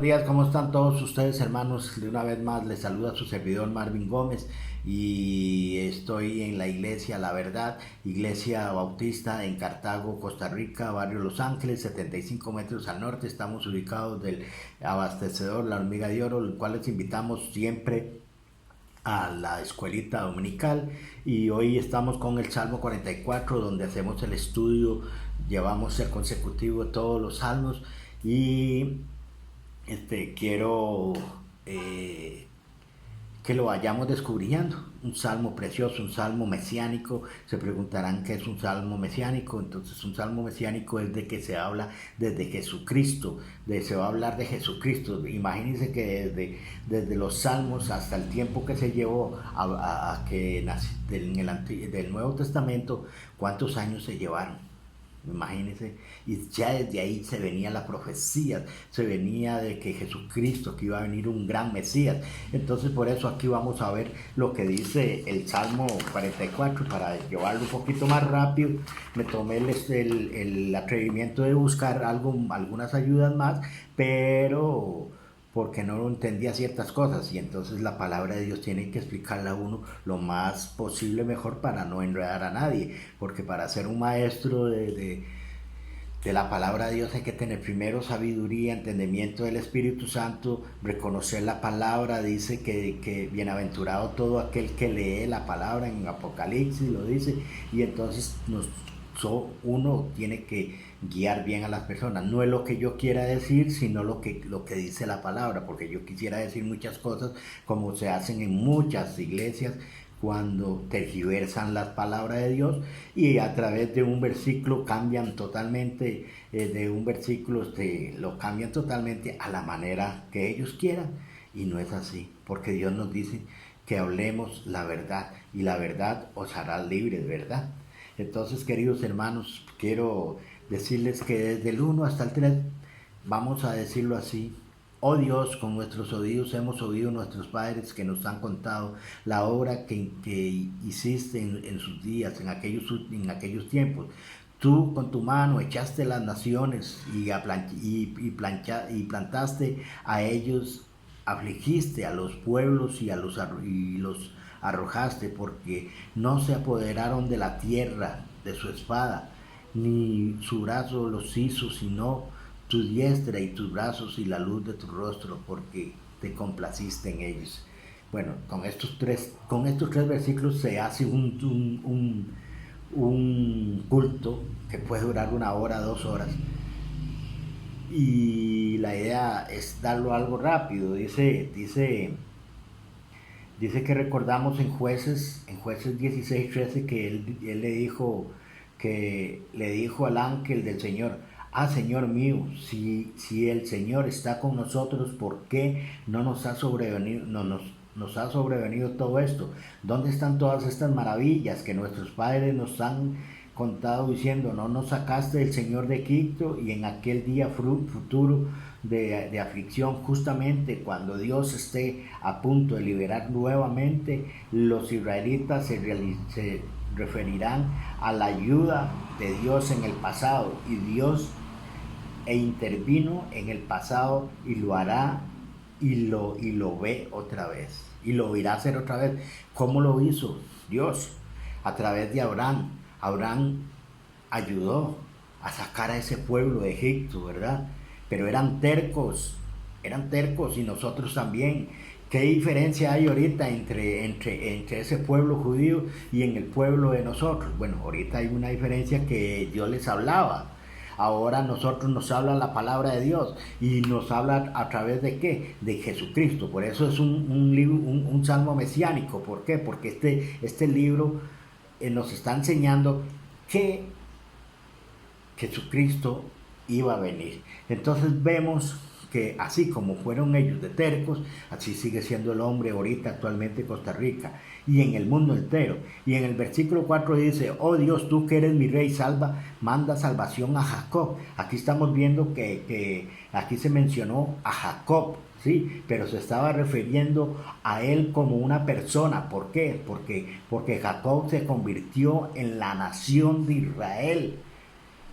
Buenos días, ¿cómo están todos ustedes, hermanos? De una vez más les saluda su servidor Marvin Gómez y estoy en la iglesia La Verdad, iglesia bautista en Cartago, Costa Rica, barrio Los Ángeles, 75 metros al norte. Estamos ubicados del abastecedor La Hormiga de Oro, el cual les invitamos siempre a la escuelita dominical, y hoy estamos con el Salmo 44 donde hacemos el estudio, llevamos el consecutivo de todos los salmos. Y quiero eh, que lo vayamos descubriendo. Un salmo precioso, un salmo mesiánico. Se preguntarán qué es un salmo mesiánico. Entonces, un salmo mesiánico es de que se habla desde Jesucristo, se va a hablar de Jesucristo. Imagínense que desde los salmos hasta el tiempo que se llevó a que del Nuevo Testamento, ¿cuántos años se llevaron? Imagínense, y ya desde ahí se venía la profecía, se venía de que Jesucristo, que iba a venir un gran Mesías. Entonces, por eso aquí vamos a ver lo que dice el Salmo 44. Para llevarlo un poquito más rápido, me tomé el atrevimiento de buscar algunas ayudas más, pero porque no entendía ciertas cosas, y entonces la palabra de Dios tiene que explicarla a uno lo más posible mejor para no enredar a nadie, porque para ser un maestro de la palabra de Dios hay que tener primero sabiduría, entendimiento del Espíritu Santo, reconocer la palabra. Dice que bienaventurado todo aquel que lee la palabra, en Apocalipsis lo dice, y entonces uno tiene que guiar bien a las personas. No es lo que yo quiera decir, sino lo que dice la palabra, porque yo quisiera decir muchas cosas como se hacen en muchas iglesias cuando tergiversan las palabras de Dios, y a través de un versículo cambian totalmente, de un versículo lo cambian totalmente a la manera que ellos quieran, y no es así, porque Dios nos dice que hablemos la verdad, y la verdad os hará libres, ¿verdad? Entonces, queridos hermanos, quiero decirles que desde el 1 hasta el 3, vamos a decirlo así: oh Dios, con nuestros oídos hemos oído nuestros padres que nos han contado la obra que hiciste en sus días, en aquellos tiempos. Tú con tu mano echaste las naciones y plantaste a ellos, afligiste a los pueblos y los arrojaste, porque no se apoderaron de la tierra de su espada, ni su brazo los hizo, sino tu diestra y tus brazos y la luz de tu rostro, porque te complaciste en ellos. Bueno, con estos tres versículos se hace un culto que puede durar 1 hora, 2 horas. Y la idea es darlo algo rápido. Dice que recordamos en Jueces 16:13, que él le dijo al ángel del Señor: ah, Señor mío, si el Señor está con nosotros, ¿por qué no nos ha sobrevenido todo esto? ¿Dónde están todas estas maravillas que nuestros padres nos han contado, diciendo: no nos sacaste el Señor de Egipto? Y en aquel día futuro de aflicción, justamente cuando Dios esté a punto de liberar nuevamente, los israelitas se referirán a la ayuda de Dios en el pasado, y Dios intervino en el pasado, y lo hará, y lo ve otra vez, y lo irá a hacer otra vez. ¿Cómo lo hizo Dios? A través de Abraham. Abraham ayudó a sacar a ese pueblo de Egipto, ¿verdad? Pero eran tercos, y nosotros también. ¿Qué diferencia hay ahorita entre ese pueblo judío y en el pueblo de nosotros? Bueno, ahorita hay una diferencia, que Dios les hablaba. Ahora a nosotros nos habla la palabra de Dios, y nos habla a través de ¿qué? De Jesucristo. Por eso es un salmo mesiánico. ¿Por qué? Porque este libro nos está enseñando que Jesucristo iba a venir. Entonces vemos que así como fueron ellos de tercos, así sigue siendo el hombre ahorita actualmente en Costa Rica y en el mundo entero. Y en el versículo 4 dice: oh Dios, tú que eres mi rey, manda salvación a Jacob. Aquí estamos viendo que aquí se mencionó a Jacob, ¿sí? Pero se estaba refiriendo a él como una persona. ¿Por qué? Porque Jacob se convirtió en la nación de Israel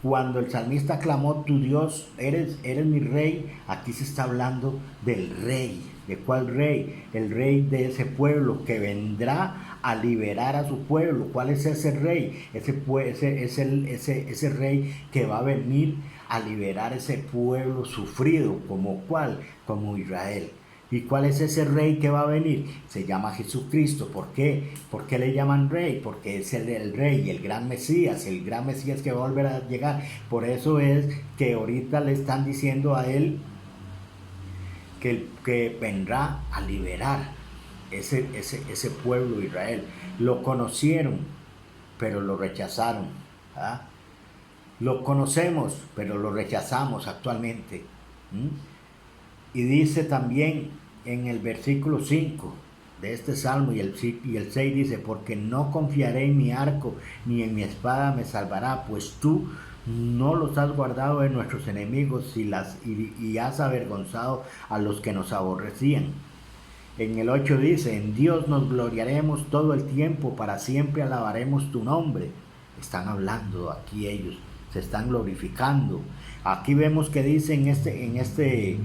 Cuando el salmista clamó, tu Dios, eres mi rey, aquí se está hablando del rey. ¿De cuál rey? El rey de ese pueblo que vendrá a liberar a su pueblo. ¿Cuál es ese rey? Ese rey que va a venir a liberar ese pueblo sufrido. ¿Como cuál? Como Israel. ¿Y cuál es ese rey que va a venir? Se llama Jesucristo. ¿Por qué? ¿Por qué le llaman rey? Porque es el rey, el gran Mesías que va a volver a llegar. Por eso es que ahorita le están diciendo a él que vendrá a liberar ese pueblo de Israel. Lo conocieron, pero lo rechazaron. ¿Ah? Lo conocemos, pero lo rechazamos actualmente. Y dice también en el versículo 5 de este salmo y el 6 dice, porque no confiaré en mi arco, ni en mi espada me salvará, pues tú no los has guardado de nuestros enemigos y has avergonzado a los que nos aborrecían. En el 8 dice, en Dios nos gloriaremos todo el tiempo, para siempre alabaremos tu nombre. Están hablando aquí ellos, se están glorificando. Aquí vemos que dice en este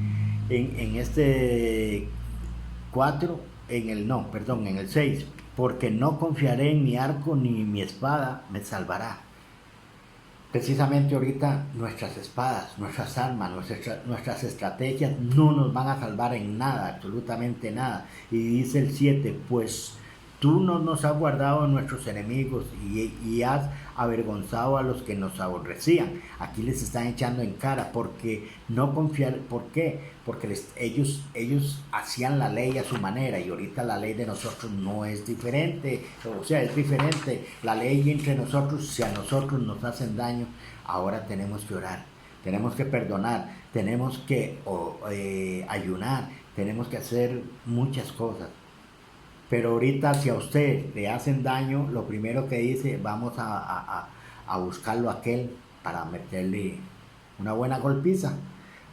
4, en el 6, porque no confiaré en mi arco ni mi espada me salvará. Precisamente ahorita nuestras espadas, nuestras armas, nuestras estrategias no nos van a salvar en nada, absolutamente nada. Y dice el 7, pues tú no nos has guardado de nuestros enemigos y has avergonzado a los que nos aborrecían. Aquí les están echando en cara porque no confiar. ¿Por qué? Porque ellos hacían la ley a su manera y ahorita la ley de nosotros no es diferente. O sea, es diferente. La ley entre nosotros, si a nosotros nos hacen daño, ahora tenemos que orar, tenemos que perdonar, tenemos que ayunar, tenemos que hacer muchas cosas. Pero ahorita si a usted le hacen daño, lo primero que dice, vamos a buscarlo a aquel para meterle una buena golpiza,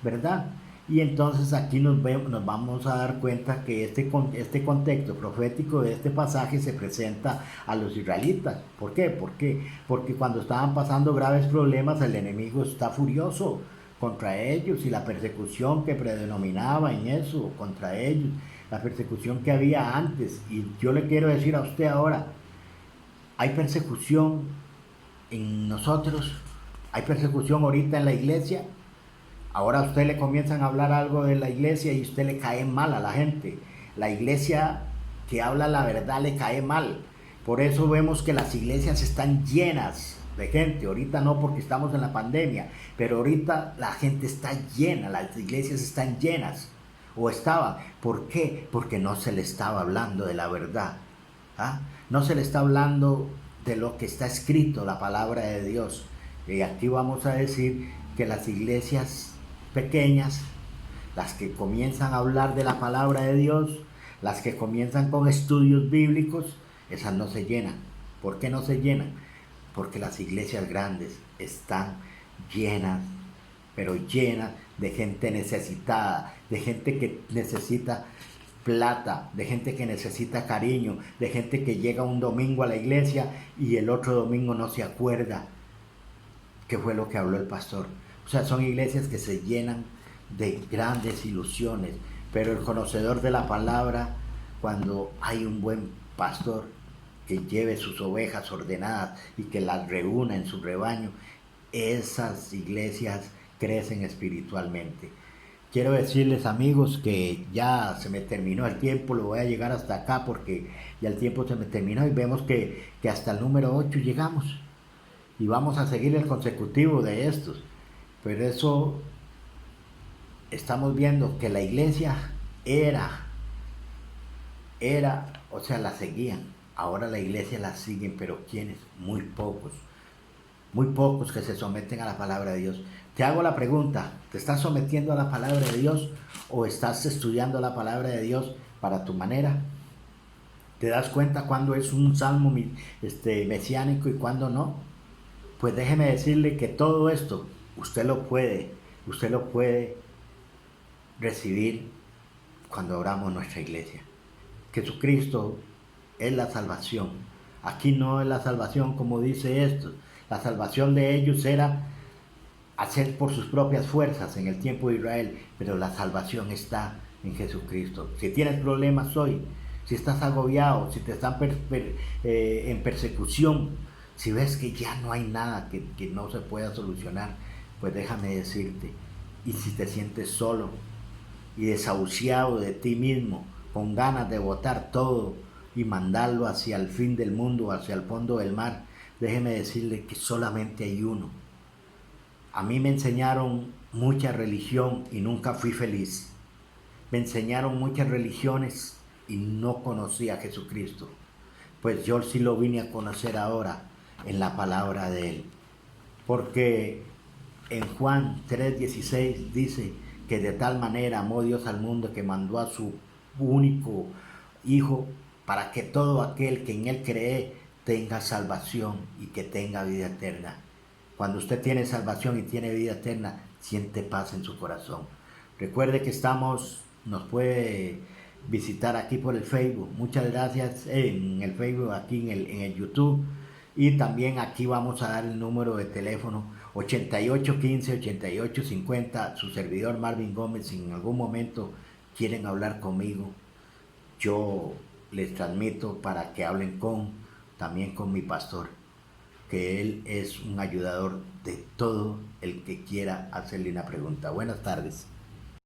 ¿verdad? Y entonces aquí nos vamos a dar cuenta que este contexto profético de este pasaje se presenta a los israelitas. ¿Por qué? Porque cuando estaban pasando graves problemas, el enemigo está furioso contra ellos y la persecución que predominaba en eso, contra ellos, la persecución que había antes. Y yo le quiero decir a usted ahora, hay persecución en nosotros, hay persecución ahorita en la iglesia. Ahora a usted le comienzan a hablar algo de la iglesia y usted le cae mal a la gente. La iglesia que habla la verdad le cae mal. Por eso vemos que las iglesias están llenas de gente. Ahorita no, porque estamos en la pandemia, pero ahorita la gente está llena, las iglesias están llenas. O estaban. ¿Por qué? Porque no se le estaba hablando de la verdad. ¿Ah? No se le está hablando de lo que está escrito, la palabra de Dios. Y aquí vamos a decir que las iglesias pequeñas, las que comienzan a hablar de la palabra de Dios, las que comienzan con estudios bíblicos, esas no se llenan. ¿Por qué no se llenan? Porque las iglesias grandes están llenas, pero llenas de gente necesitada, de gente que necesita plata, de gente que necesita cariño, de gente que llega un domingo a la iglesia y el otro domingo no se acuerda qué fue lo que habló el pastor. O sea, son iglesias que se llenan de grandes ilusiones, pero el conocedor de la palabra, cuando hay un buen pastor que lleve sus ovejas ordenadas y que las reúna en su rebaño, esas iglesias crecen espiritualmente. Quiero decirles, amigos, que ya se me terminó el tiempo, lo voy a llegar hasta acá porque ya el tiempo se me terminó y vemos que hasta el número 8 llegamos y vamos a seguir el consecutivo de estos. Pero eso estamos viendo que la iglesia era, o sea, la seguían. Ahora la iglesia la siguen, pero ¿quiénes? Muy pocos que se someten a la palabra de Dios. Te hago la pregunta, ¿te estás sometiendo a la palabra de Dios o estás estudiando la palabra de Dios para tu manera? ¿Te das cuenta cuándo es un salmo mesiánico y cuándo no? Pues déjeme decirle que todo esto usted lo puede recibir cuando oramos en nuestra iglesia. Jesucristo es la salvación. Aquí no es la salvación como dice esto. La salvación de ellos era hacer por sus propias fuerzas en el tiempo de Israel, pero la salvación está en Jesucristo. Si tienes problemas hoy, si estás agobiado, si te están en persecución, si ves que ya no hay nada que no se pueda solucionar, pues déjame decirte, y si te sientes solo y desahuciado de ti mismo, con ganas de botar todo y mandarlo hacia el fin del mundo, hacia el fondo del mar, déjeme decirle que solamente hay uno. A mí me enseñaron mucha religión y nunca fui feliz. Me enseñaron muchas religiones y no conocí a Jesucristo. Pues yo sí lo vine a conocer ahora en la palabra de Él. Porque en Juan 3:16 dice que de tal manera amó Dios al mundo que mandó a su único Hijo para que todo aquel que en Él cree tenga salvación y que tenga vida eterna. Cuando usted tiene salvación y tiene vida eterna, siente paz en su corazón. Recuerde que nos puede visitar aquí por el Facebook. Muchas gracias en el Facebook, aquí en el YouTube. Y también aquí vamos a dar el número de teléfono 8815-8850. Su servidor Marvin Gómez, si en algún momento quieren hablar conmigo, yo les transmito para que hablen también con mi pastor, que él es un ayudador de todo el que quiera hacerle una pregunta. Buenas tardes.